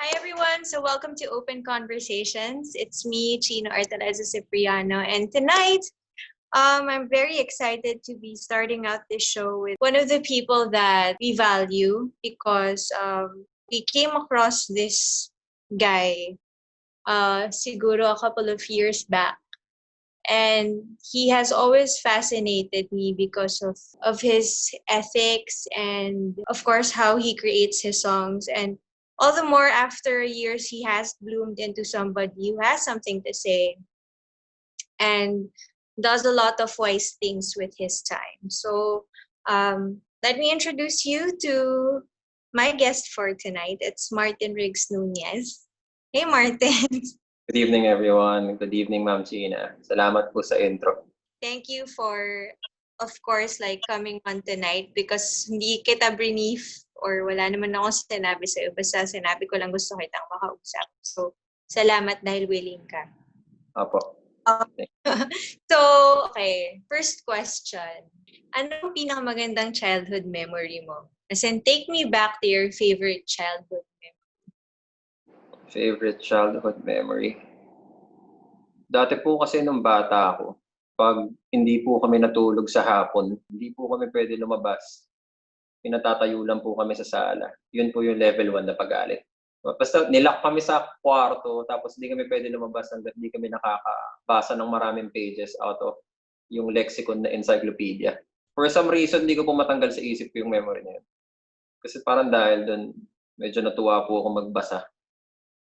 Hi everyone, so welcome to Open Conversations. It's me, Chynna Ortaleza, Cipriano, and tonight I'm very excited to be starting out this show with one of the people that we value because we came across this guy siguro a couple of years back. And he has always fascinated me because of his ethics and, of course, how he creates his songs. And all the more after years, he has bloomed into somebody who has something to say and does a lot of wise things with his time. So let me introduce you to my guest for tonight. It's Martin Riggs Nunez. Hey, Martin. Good evening, everyone. Good evening, Ma'am Chynna. Salamat po sa intro. Thank you for, of course, like coming on tonight because hindi kita brief or wala naman akong sinabi sa'yo. Basta sinabi ko lang gusto kitang makausap. So, salamat dahil willing ka. Apo. So, okay. First question. Ano ang pinakamagandang childhood memory mo? As in, take me back to your favorite childhood memory. Favorite childhood memory? Dati po kasi nung bata ako, pag hindi po kami natulog sa hapon, hindi po kami pwede lumabas. Pinatatayo lang po kami sa sala. Yun po yung level 1 na pagalit. Basta nilock kami sa kwarto, tapos hindi kami pwede lumabas hanggang hindi kami nakakabasa ng maraming pages out of yung lexicon na encyclopedia. For some reason, hindi ko po matanggal sa isip ko yung memory na yun. Kasi parang dahil doon, medyo natuwa po ako magbasa.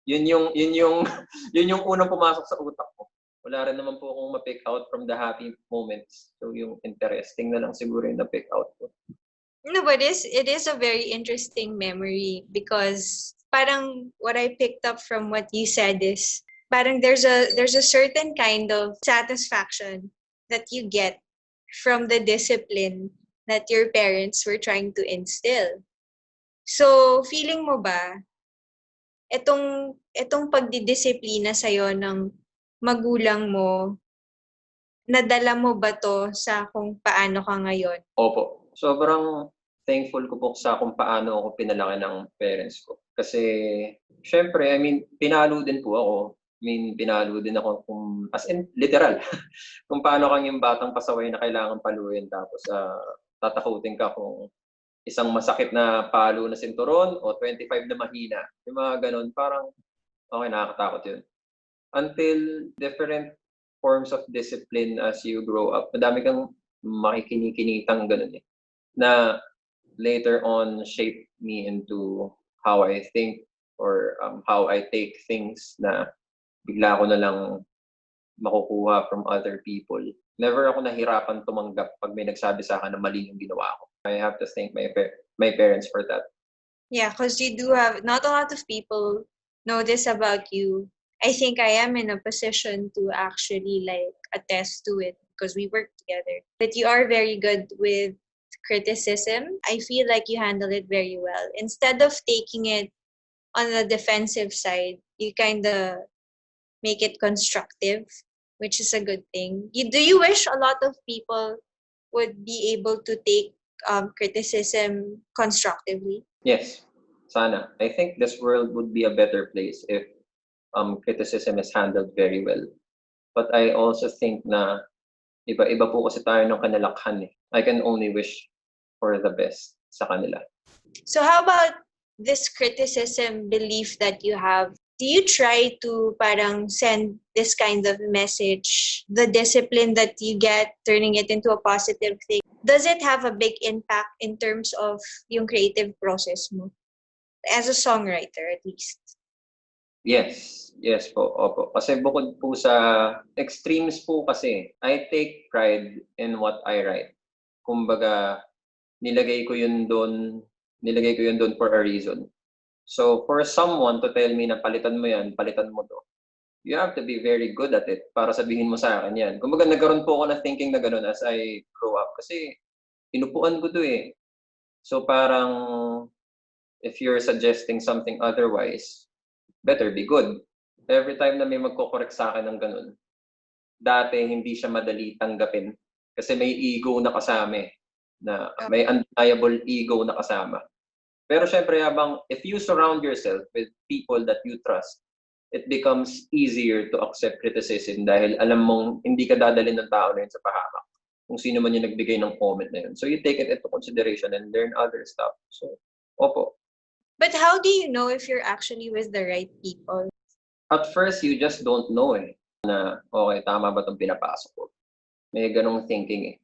Yun yung unang pumasok sa utak ko. Wala rin naman po akong ma-pick out from the happy moments. So yung interesting na lang siguro yung na-pick out ko. No, but it is a very interesting memory because parang what I picked up from what you said is parang there's a certain kind of satisfaction that you get from the discipline that your parents were trying to instill. So, feeling mo ba itong pagdidisiplina sa'yo ng magulang mo, nadala mo ba to sa kung paano ka ngayon? Opo. Sobrang thankful ko po sa kung paano ako pinalaki ng parents ko. Kasi, syempre, pinalo din po ako. Pinalo din ako as in, literal. Kung paano kang yung batang pasaway na kailangan paluin tapos tatakutin ka kung isang masakit na palo na sinturon o 25 na mahina. Yung mga ganun, parang okay, nakakatakot yun. Until different forms of discipline as you grow up, madami kang makikinikinitang ganun eh. Na later on shape me into how I think or how I take things na bigla ko na lang makukuha from other people. Never ako nahirapan tumanggap pag may nagsabi sa akin na mali yung ginawa ko. I have to thank my parents for that. Yeah, because you do have, not a lot of people know this about you. I think I am in a position to actually like attest to it because we work together. But you are very good with criticism. I feel like you handle it very well. Instead of taking it on the defensive side, you kind of make it constructive, which is a good thing. Do you wish a lot of people would be able to take criticism constructively? Yes, sana. I think this world would be a better place if criticism is handled very well. But I also think na iba-iba po kasi tayo ng kanalakhan eh. I can only wish for the best sa kanila. So how about this criticism belief that you have? Do you try to parang send this kind of message, the discipline that you get, turning it into a positive thing? Does it have a big impact in terms of yung creative process mo? As a songwriter, at least. Yes po, opo. Kasi bukod po sa extremes po kasi, I take pride in what I write. Kumbaga, nilagay ko yun doon for a reason. So for someone to tell me na palitan mo yan, palitan mo to, you have to be very good at it para sabihin mo sa akin yan. Kumbaga nagkaroon po ako ng thinking na gano'n as I grow up kasi inupuan ko to eh. So parang if you're suggesting something otherwise, better be good. Every time na may magko-correct sa akin ng ganun, dati hindi siya madali tanggapin kasi may ego na kasama eh, na may undeniable ego na kasama. Pero syempre, if you surround yourself with people that you trust, it becomes easier to accept criticism dahil alam mong hindi ka dadalhin ng tao na yun sa pahamak. Kung sino man yung nagbigay ng comment na yun. So you take it into consideration and learn other stuff. So, opo. But how do you know if you're actually with the right people? At first, you just don't know na, okay, tama ba itong pinapasok ko? May ganong thinking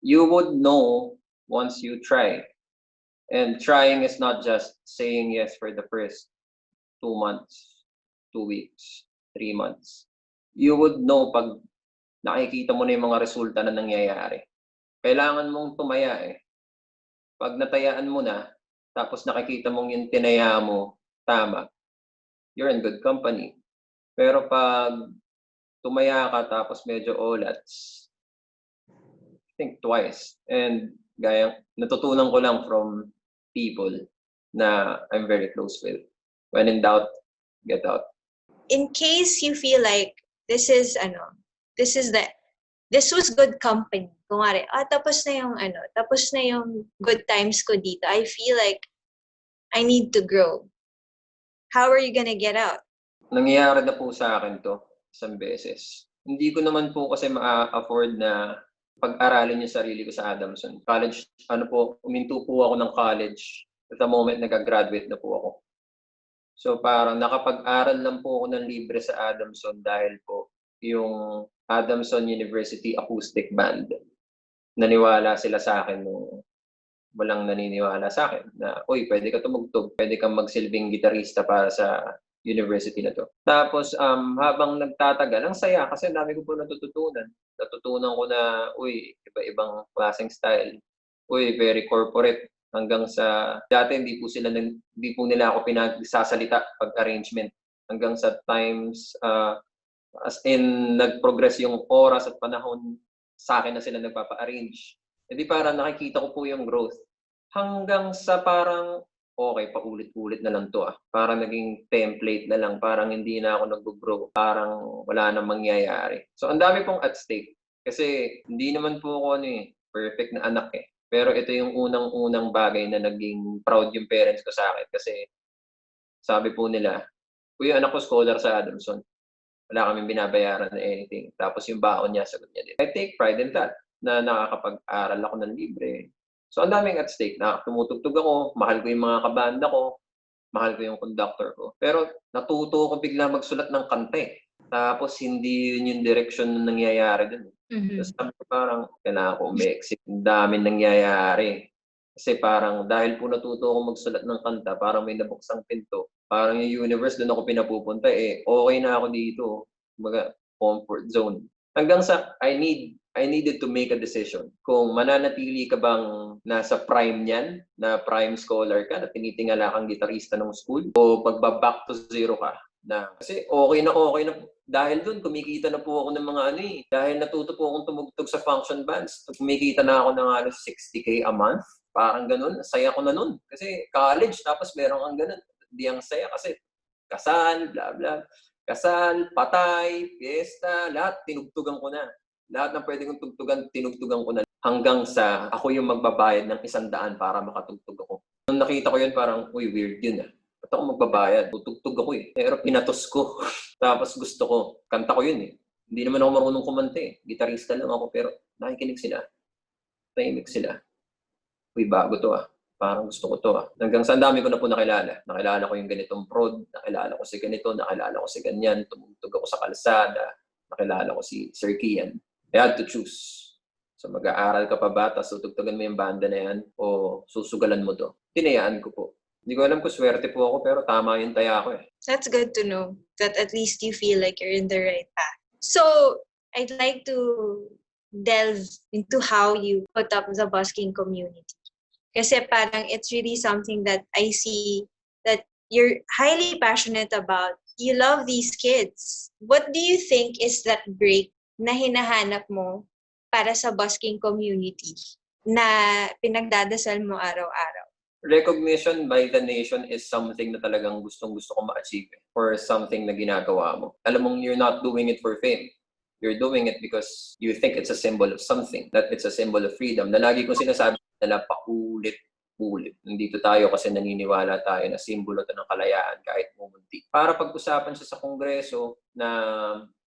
You would know once you try. And trying is not just saying yes for the first 2 months, 2 weeks, 3 months. You would know pag nakikita mo na yung mga resulta na nangyayari. Kailangan mong tumaya Pag natayaan mo na, tapos nakikita mong yung tinaya mo, tama, you're in good company. Pero pag tumaya ka tapos medyo olats, think twice. And natutunan ko lang from people na I'm very close with. When in doubt, get out. In case you feel like this was good company. Kunwari, tapos na yung good times ko dito. I feel like I need to grow. How are you gonna get out? Nangyayari na po sa akin to isang beses. Hindi ko naman po kasi ma-afford na pag-aralin yung sarili ko sa Adamson. College, uminto po ako ng college. At the moment, nag-graduate na po ako. So parang nakapag-aral lang po ako ng libre sa Adamson dahil po yung Adamson University Acoustic Band. Naniwala sila sa akin nung walang naniniwala sa akin na, uy, pwede ka tumugtog, pwede kang magsilbing gitarista para sa university na to. Tapos habang nagtatagal, ang saya kasi dami ko po natututunan. Natutunan ko na, uy, iba-ibang klaseng style. Uy, very corporate. Hanggang sa, dati hindi po nila ako pinagsasalita pag-arrangement. Hanggang sa times, as in, nag-progress yung oras at panahon sa akin na sila nagpapa-arrange. Hindi parang nakikita ko po yung growth. Hanggang sa parang, okay, paulit-ulit na lang to Parang naging template na lang. Parang hindi na ako nag-grow. Parang wala nang mangyayari. So, ang dami pong at stake. Kasi hindi naman po ako perfect na anak Pero ito yung unang-unang bagay na naging proud yung parents ko sa akin. Kasi sabi po nila, uy, anak ko scholar sa Adamson. Wala kaming binabayaran na anything. Tapos yung baon niya, sagot niya din. I take pride in that, na nakakapag-aral ako ng libre. So, ang daming at stake na tumutugtog ako, mahal ko yung mga kabanda ko, mahal ko yung conductor ko. Pero natuto ko bigla magsulat ng kanta Tapos hindi yun yung direction na nangyayari dun. Tapos sabi ko parang, kailangan ko umexit. Ang daming nangyayari. Kasi parang dahil po natuto ako magsulat ng kanta, parang may nabuksang pinto. Parang yung universe doon ako pinapupunta okay na ako dito. Mga comfort zone. Hanggang sa I needed to make a decision. Kung mananatili ka bang nasa prime niyan, na prime scholar ka, na tinitingala kang gitarista ng school, o magba-back to zero ka. Kasi okay na dahil doon kumikita na po ako ng mga dahil natuto po akong tumugtog sa function bands. Kumikita na ako ng 60K a month. Parang ganun, saya ko na nun. Kasi college, tapos meron kang ganun. Hindi ang saya kasi kasal, bla bla. Kasal, patay, fiesta, lahat tinugtugan ko na. Lahat ng pwede kong tugtugan, tinugtugan ko na. Hanggang sa ako yung magbabayad ng 100 para makatugtog ako. Nung nakita ko yun, parang, uy, weird yun Ba't ako magbabayad? Tutugtog ako Pero pinatos ko. Tapos gusto ko. Kanta ko yun Hindi naman ako marunong kumanta Gitarista lang ako, pero nakikinig sila. Tahimik sila. Uy, bago to Parang gusto ko to Hanggang sa dami ko na po nakilala. Nakilala ko yung ganitong prod. Nakilala ko si ganito. Nakilala ko si ganyan. Tumugtog ako sa kalsada. Nakilala ko si Sir Kian. I had to choose. So mag-aaral ka pa ba, tapos tutugtugan mo yung banda na yan, o susugalan mo to? Tinayaan ko po. Hindi ko alam kung swerte po ako, pero tama yung taya ko That's good to know that at least you feel like you're in the right path. So, I'd like to delve into how you put up the busking community. Kasi parang it's really something that I see that you're highly passionate about. You love these kids. What do you think is that break na hinahanap mo para sa busking community na pinagdadasal mo araw-araw? Recognition by the nation is something na talagang gustong-gusto ko ma-achieve for something na ginagawa mo. Alam mong you're not doing it for fame. You're doing it because you think it's a symbol of something, that it's a symbol of freedom. Na lagi kong sinasabi nila paulit ulit. Nandito tayo kasi naniniwala tayo na simbolo to ng kalayaan kahit mumunti. Para pag-usapan siya sa Kongreso na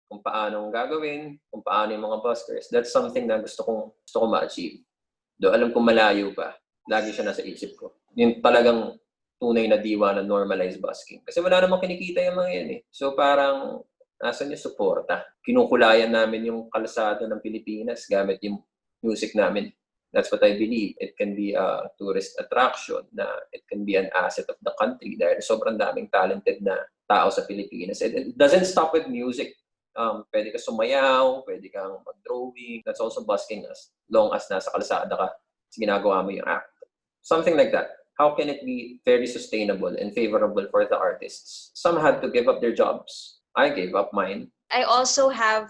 kung paano gagawin, kung paano yung mga buskers, that's something na gusto kong ma-achieve. Do alam kong malayo pa, lagi siya nasa isip ko. Yung talagang tunay na diwa na normalized busking. Kasi wala namang kinikita yung mga yan eh. So parang nasan yung suporta? Kinukulayan namin yung kalsada ng Pilipinas gamit yung music namin. That's what I believe. It can be a tourist attraction, na it can be an asset of the country dahil sobrang daming talented na tao sa Pilipinas. It doesn't stop with music. Pwede ka sumayaw, pwede kang mag-drawing. That's also busking as long as nasa kalsada ka, ginagawa mo yung act. Something like that. How can it be very sustainable and favorable for the artists? Some had to give up their jobs. I gave up mine. I also have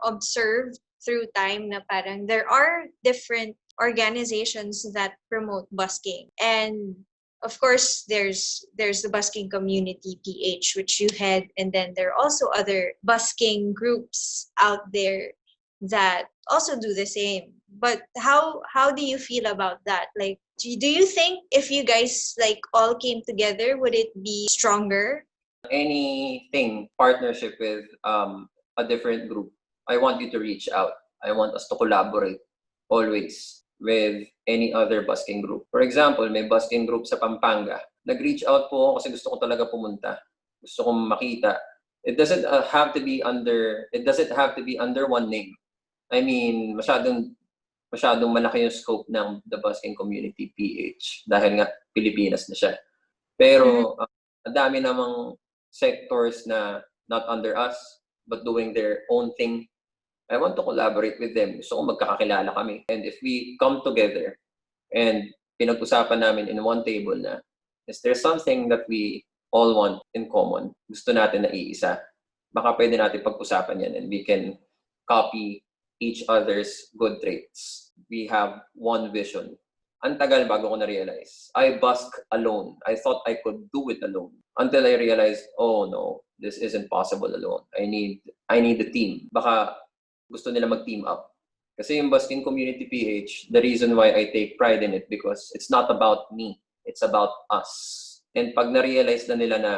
observed through time na parang there are different organizations that promote busking. And of course, there's the Busking Community PH, which you head, and then there are also other busking groups out there that also do the same. But how do you feel about that? Like, do you think if you guys like all came together, would it be stronger? Anything partnership with a different group, I want you to reach out. I want us to collaborate always with any other busking group. For example, may busking group sa Pampanga. Nag-reach out po ako kasi gusto ko talaga pumunta. Gusto kong makita. It doesn't have to be under one name. I mean, masyadong malaki yung scope ng the Busking Community PH dahil nga Pilipinas na siya. Pero ang dami namang sectors na not under us but doing their own thing. I want to collaborate with them. Gusto ko magkakakilala kami. And if we come together and pinag-usapan namin in one table na is there something that we all want in common, gusto natin na iisa, baka pwede natin pag-usapan yan and we can copy each other's good traits. We have one vision. Ang tagal bago ko na-realize. I busk alone. I thought I could do it alone. Until I realized, oh no, this isn't possible alone. I need a team. Baka gusto nila mag-team up. Kasi yung Busking Community PH, the reason why I take pride in it because it's not about me. It's about us. And pag na-realize na nila na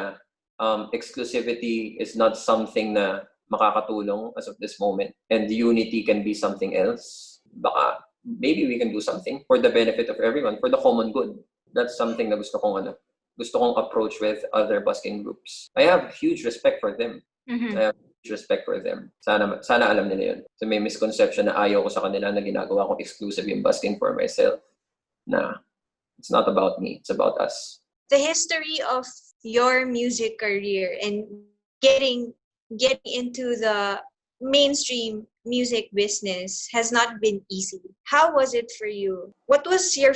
exclusivity is not something na makakatulong as of this moment and unity can be something else, baka maybe we can do something for the benefit of everyone, for the common good. That's something na gusto kong approach with other busking groups. I have huge respect for them. I have huge respect for them. Sana alam nila yun. So may misconception na ayaw ko sa kanila na ginagawa kong exclusive yung busking for myself. Na it's not about me, it's about us. The history of your music career and getting into the mainstream music business has not been easy. How was it for you? What was the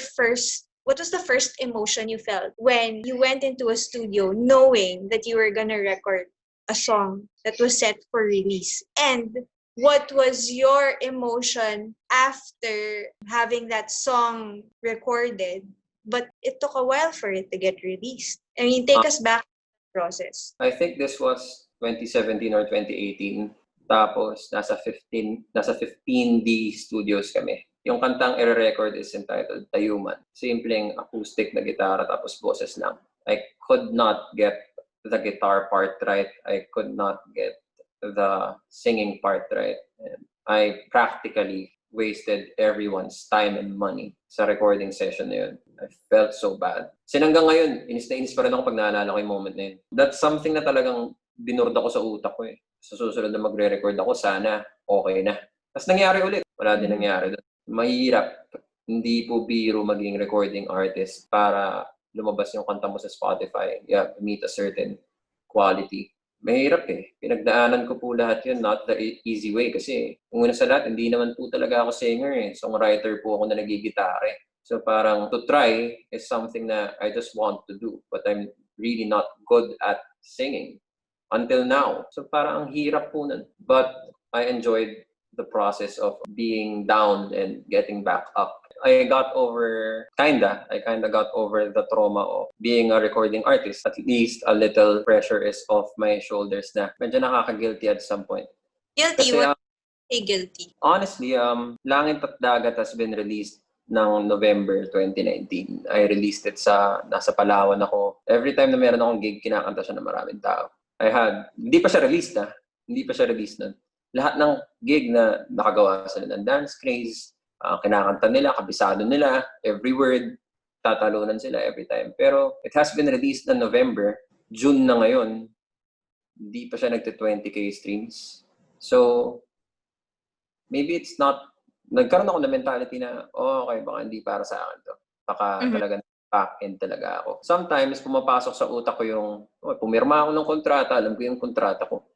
first emotion you felt when you went into a studio knowing that you were gonna record a song that was set for release? And what was your emotion after having that song recorded, but it took a while for it to get released? I mean, take us back to the process. I think this was 2017 or 2018. Tapos, nasa 15D studios kami. Yung kantang i-record is entitled Tayuman. Simpleng acoustic na gitara tapos boses lang. I could not get the guitar part right. I could not get the singing part right. And I practically wasted everyone's time and money sa recording session na yun. I felt so bad. Hanggang ngayon, inis na inis pa rin ako pag naalala ko yung moment na yun. That's something na talagang binurda ko sa utak ko eh. Sa susunod na magre-record ako, sana okay na. Tapos nangyari ulit. Wala din nangyari. Mahirap. Hindi po biro maging recording artist para lumabas yung kanta mo sa Spotify. You have to meet a certain quality. Mahirap eh. Pinagdaanan ko po lahat yun, not the easy way. Kasi kung una sa lahat, hindi naman po talaga ako singer eh. Songwriter po ako na nagigitare. So parang to try is something na I just want to do. But I'm really not good at singing until now. So parang ang hirap po nun. But I enjoyed the process of being down and getting back up. I kinda got over the trauma of being a recording artist. At least a little pressure is off my shoulders na medyo nakaka-guilty at some point. Guilty? Kasi, What? Guilty? Honestly, Langit at Dagat has been released ng November 2019. I released it nasa Palawan ako. Every time na meron akong gig, kinakanta siya ng maraming tao. Hindi pa siya released na. Hindi pa siya released na. Lahat ng gig na nakagawa sila ng dance craze, kinakanta nila, kabisado nila, every word, tatalunan sila every time. Pero it has been released na November, June na ngayon, hindi pa siya nagte-20K streams. So, maybe it's not, nagkaroon ako ng mentality na, okay, baka hindi para sa akin to. Baka talaga back-end talaga ako. Sometimes, pumapasok sa utak ko yung, pumirma ako ng kontrata, alam ko yung kontrata ko.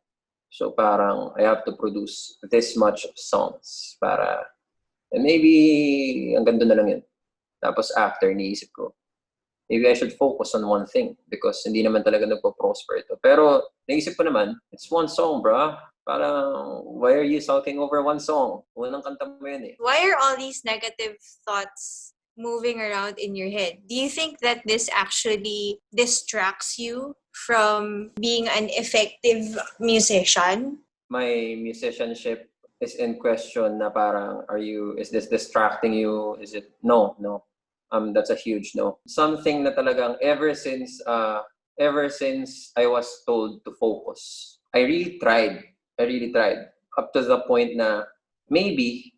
So parang, I have to produce this much of songs para, and maybe, hanggang doon na lang yun. Tapos after, niisip ko, maybe I should focus on one thing because hindi naman talaga nagpo-prosper ito. Pero, naisip ko naman, it's one song, bro. Parang, why are you shouting over one song? Unang kanta mo yun eh. Why are all these negative thoughts moving around in your head? Do you think that this actually distracts you from being an effective musician? My musicianship is in question na parang, is this distracting you? Is it, no. That's a huge no. Something na talagang ever since I was told to focus, I really tried. Up to the point na maybe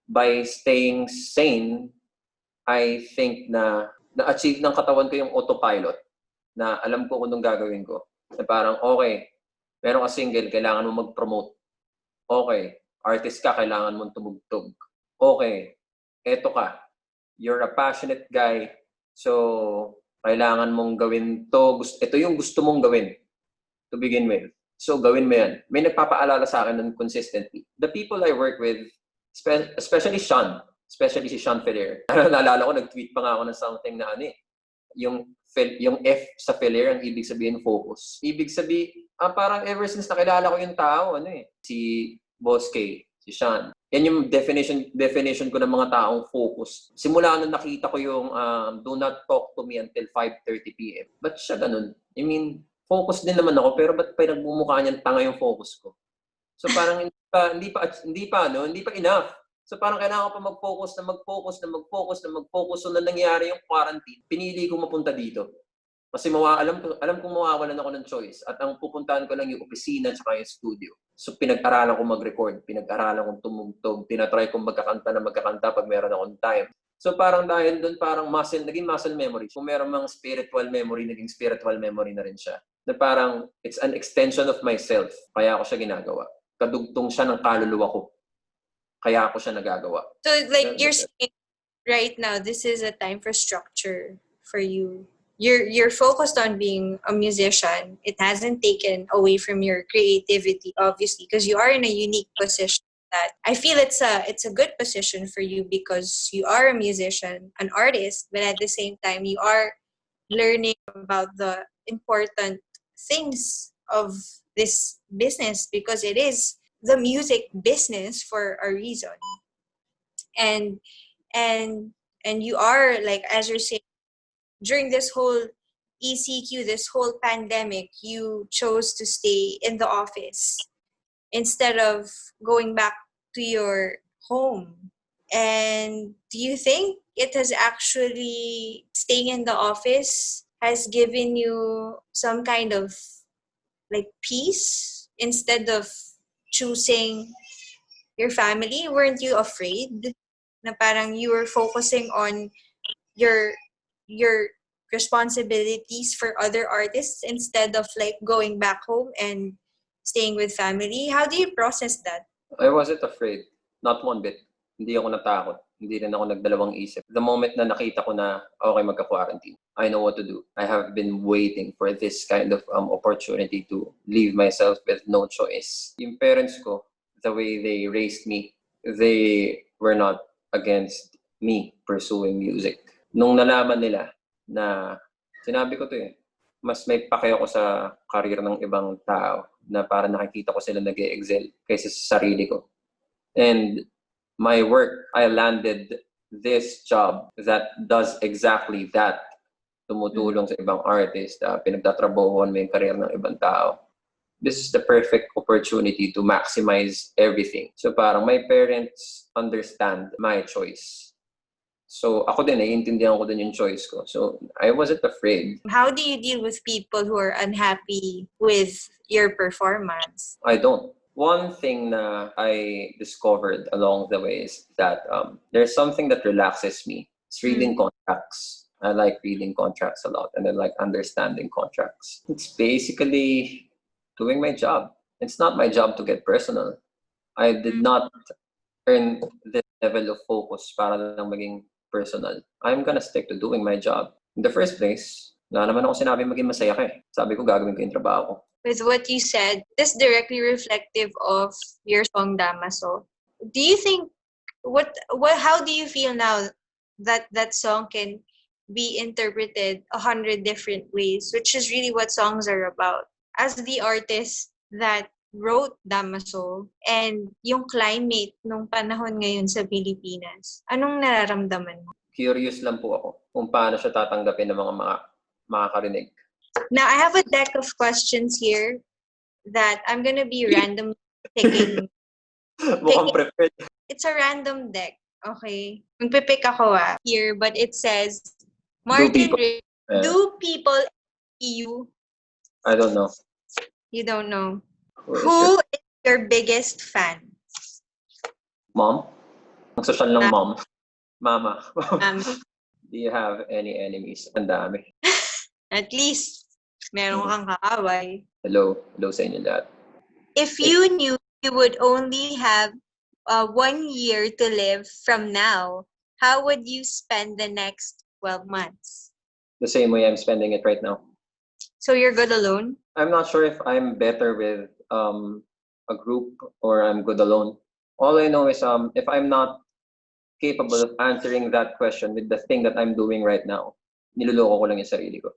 by staying sane, I think na na-achieve ng katawan ko yung autopilot na alam ko kung anong gagawin ko. Na parang, okay, meron ka single, kailangan mo mag-promote. Okay, artist ka, kailangan mong tumugtog. Okay, eto ka. You're a passionate guy, so kailangan mong gawin to. Ito yung gusto mong gawin to begin with. So gawin mo yan. May nagpapaalala sa akin nun consistently. The people I work with, especially Shann, especially si Shann Felaire. Naalala ko, nag-tweet pa nga ako ng something na yung F sa Felaire, ang ibig sabihin focus. Ibig sabihin, parang ever since nakilala ko yung tao, si Busking, si Shann. Yan yung definition ko ng mga taong focus. Simula nung nakita ko yung do not talk to me until 5:30 p.m. Ba't siya ganun? I mean, focus din naman ako, pero ba't pa nagmumukha niyang tanga yung focus ko? So parang hindi pa enough. So parang kailangan ko pa mag-focus. So na nangyari yung quarantine, pinili ko mapunta dito. Kasi alam kong mawawalan ako ng choice. At ang pupuntahan ko lang yung opisina at yung studio. So pinag-aralan ko mag-record, pinag-aralan kong tumugtog, tinatry kong magkakanta pag meron akong time. So parang dahil doon, parang naging muscle memory. Kung meron mang spiritual memory, naging spiritual memory na rin siya. Na parang, it's an extension of myself. Kaya ako siya ginagawa. Kadugtong siya ng kaluluwa ko. Kaya ako siya nagagawa. So like you're saying right now, this is a time for structure for you. You're focused on being a musician. It hasn't taken away from your creativity, obviously, because you are in a unique position that I feel it's a good position for you because you are a musician, an artist, but at the same time you are learning about the important things of this business because it is the music business for a reason. And you are, like, as you're saying, during this whole ECQ, this whole pandemic, you chose to stay in the office instead of going back to your home. And do you think it has actually, staying in the office has given you some kind of like peace instead of choosing your family? Weren't you afraid na parang you were focusing on your responsibilities for other artists instead of like going back home and staying with family? How do you process that? I wasn't afraid. Not one bit. Hindi ako natakot. Hindi rin ako nagdalawang isip. The moment na nakita ko na okay, magka-quarantine, I know what to do. I have been waiting for this kind of opportunity to leave myself with no choice. Yung parents ko, the way they raised me, they were not against me pursuing music. Nung nalaman nila na, sinabi ko to mas may pake ako sa career ng ibang tao na para nakikita ko sila nag-e-excel kaysa sa sarili ko. And my work, I landed this job that does exactly that. Tumutulong sa ibang artist, pinagtatrabahuan mo yung career ng ibang tao. This is the perfect opportunity to maximize everything. So parang my parents understand my choice. So ako din, naiintindihan ko din yung choice ko. So I wasn't afraid. How do you deal with people who are unhappy with your performance? I don't. One thing na I discovered along the way is that there's something that relaxes me. It's reading contracts. I like reading contracts a lot, and I like understanding contracts. It's basically doing my job. It's not my job to get personal. I did not earn this level of focus para lang maging personal. I'm gonna stick to doing my job. In the first place, wala naman ako sinabi maging masaya ka eh. Sabi ko gagawin ko yung trabaho ko. With what you said, this directly reflective of your song Damaso. Do you think how do you feel now that that song can be interpreted 100 different ways, which is really what songs are about? As the artist that wrote Damaso and yung climate nung panahon ngayon sa Pilipinas, anong nararamdaman mo? Curious lang po ako kung paano siya tatanggapin ng mga makakarinig. Now, I have a deck of questions here that I'm gonna be randomly picking. Mukhang prepared. It's a random deck, okay? Magpipick ako here, but it says, Martin, do people you? I don't know. You don't know. Who is your biggest fan? Mom? Ang social lang mom. Mama. Um, Do you have any enemies? Ang dami. At least, meron kang kaaway. Hello. Hello sa inyo lahat. If you knew you would only have 1 year to live from now, how would you spend the next 12 months? The same way I'm spending it right now. So you're good alone? I'm not sure if I'm better with a group or I'm good alone. All I know is if I'm not capable of answering that question with the thing that I'm doing right now, niloloko ko lang yung sarili ko.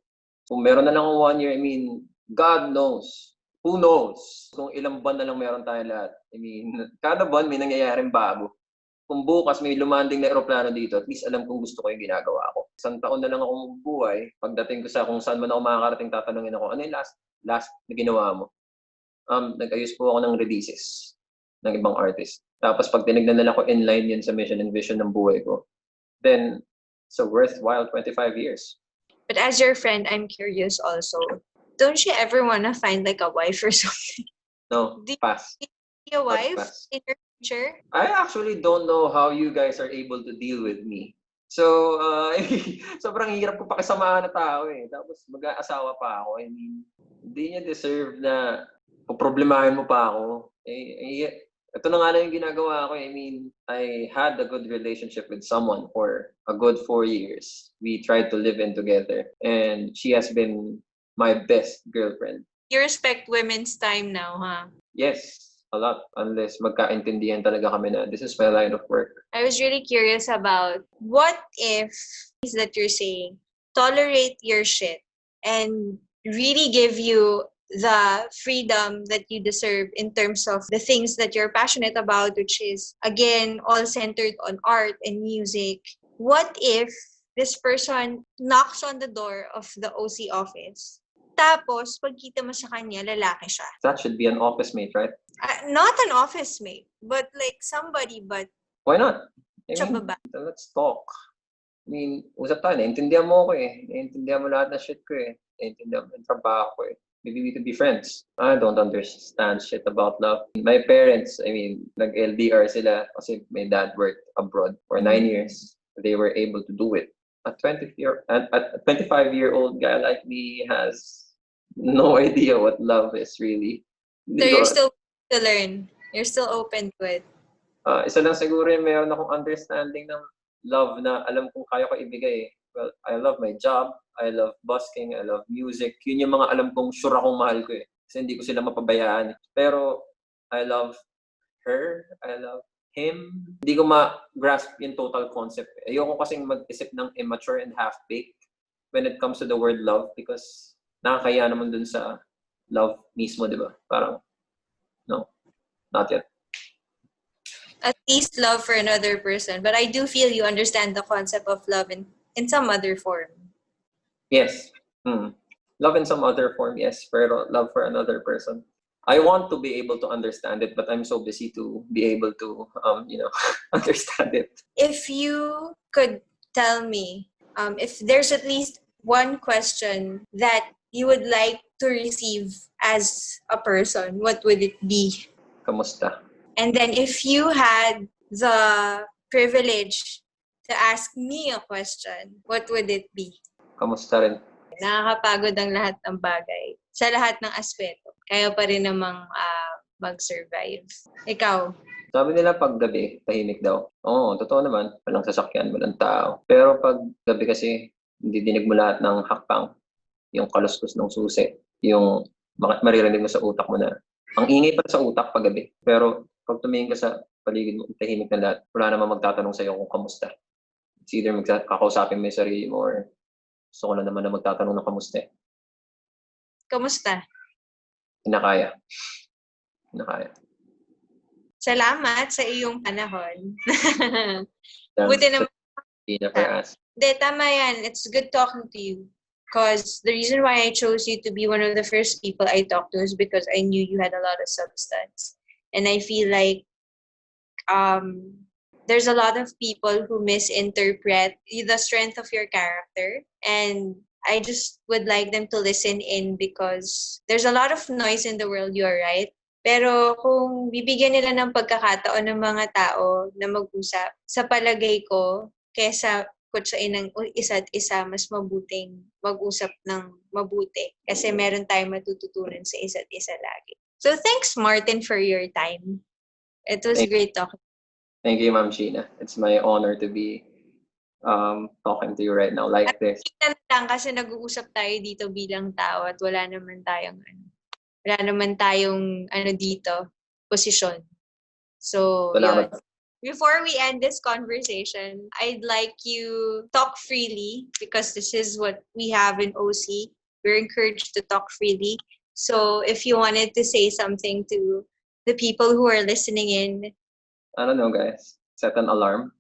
Kung meron na lang ako 1 year, I mean, God knows. Who knows? Kung ilang buwan na lang meron tayo lahat. I mean, kada buwan may nangyayaring bago. Kung bukas may lumanding na eroplano dito, at least alam kung gusto ko yung ginagawa ko. Isang taon na lang akong buhay. Pagdating ko sa kung saan man ako makakarating, tatanungin ako, ano yung last na ginawa mo? Nag-ayos po ako ng releases ng ibang artist. Tapos pag tinignan nila ko inline yun sa mission and vision ng buhay ko, then it's a worthwhile 25 years. But as your friend, I'm curious also. Don't you ever want to find like a wife or something? No, pass. Do you see a wife Pass. in your future? I actually don't know how you guys are able to deal with me. So, sobrang hirap ko pakisamahan na tao eh. Tapos mag-aasawa pa ako. I mean, hindi niya deserve na problemahin mo pa ako. Ito na nga lang yung ginagawa ko. I mean, I had a good relationship with someone for a good 4 years. We tried to live in together. And she has been my best girlfriend. You respect women's time now, huh? Yes, a lot. Unless magkaintindihan talaga kami na this is my line of work. I was really curious about what if that you're saying tolerate your shit and really give you the freedom that you deserve in terms of the things that you're passionate about, which is, again, all centered on art and music. What if this person knocks on the door of the OC office, tapos pagkita mo sa kanya, lalaki siya? That should be an office mate, right? Not an office mate, but like somebody, but why not? sa baba. Let's talk. I mean, usap tayo. Naintindihan mo ko eh. Naintindihan mo lahat ng shit ko eh. Naintindihan mo yung trabaho ko eh. Maybe we could be friends. I don't understand shit about love. My parents, I mean, nag-LDR sila kasi my dad worked abroad for 9 years. They were able to do it. A 25-year-old guy like me has no idea what love is really. So you're still to learn. You're still open to it. Isa lang siguro yung meron akong understanding ng love na alam kong kaya ko ibigay. Well, I love my job. I love busking. I love music. Yun yung mga alam kong sure akong mahal ko eh. Kasi hindi ko sila mapabayaan. Pero I love her. I love him. Hindi ko ma-grasp yung total concept. Ayoko kasing mag-isip ng immature and half-baked when it comes to the word love because nakakaya naman dun sa love mismo, di ba? Parang, no, not yet. At least love for another person. But I do feel you understand the concept of love in some other form. Yes. Love in some other form, yes. Pero love for another person. I want to be able to understand it, but I'm so busy to be able to, understand it. If you could tell me if there's at least one question that you would like to receive as a person, what would it be? Kamusta? And then if you had the privilege to ask me a question, what would it be? Kamusta rin? Nakakapagod ang lahat ng bagay. Sa lahat ng aspeto. Kaya pa rin namang mag-survive. Ikaw? Sabi nila pag gabi, tahimik daw. Oo, totoo naman. Walang sasakyan, walang tao. Pero pag gabi kasi, hindi dinig mo lahat ng hakbang. Yung kaluskos ng susi. Yung maririnig mo sa utak mo na. Ang ingay pa sa utak pag gabi. Pero pag tumingin ka sa paligid mo, tahimik na lahat. Wala namang magtatanong sa'yo kung kamusta. It's either kakausapin mo yung sarili mo or gusto ko na naman na magtatanong ng kamusta. Kamusta? Kinakaya. Kinakaya. Salamat sa iyong panahon. Buti naman. De, tama yan. It's good talking to you. Because the reason why I chose you to be one of the first people I talked to is because I knew you had a lot of substance. And I feel like there's a lot of people who misinterpret the strength of your character. And I just would like them to listen in because there's a lot of noise in the world, you're right. Pero kung bibigyan nila ng pagkakataon ng mga tao na mag-usap, sa palagay ko, kesa kutsain ng isa't isa, mas mabuting mag-usap ng mabuti. Kasi meron tayong matututunan sa isa't isa lagi. So thanks, Martin, for your time. It was great talking. Thank you, Ma'am Chynna. It's my honor to be talking to you right now like this. Lang kasi nag-uusap tayo dito bilang tao at wala naman tayong dito, posisyon. So, yun. Before we end this conversation, I'd like you talk freely because this is what we have in OC. We're encouraged to talk freely. So, if you wanted to say something to the people who are listening in. I don't know, guys. Set an alarm.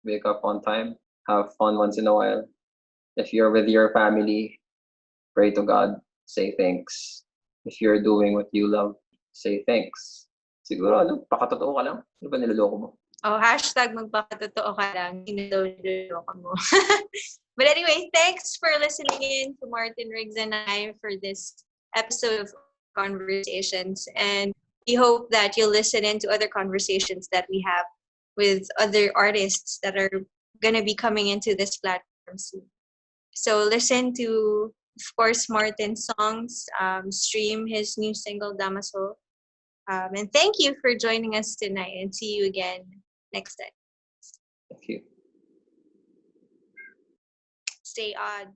Wake up on time. Have fun once in a while. If you're with your family, pray to God. Say thanks. If you're doing what you love, say thanks. Siguro, pakatotoo ka lang. Ano ba niloloko mo? Oh, hashtag magpakatotoo ka lang. Niloloko mo. But anyway, thanks for listening in to Martin Riggs and I for this episode of Conversations. And we hope that you'll listen in to other conversations that we have with other artists that are going to be coming into this platform soon. So listen to, of course, Martin's songs, stream his new single, Damaso. And thank you for joining us tonight, and see you again next time. Thank you. Stay odd.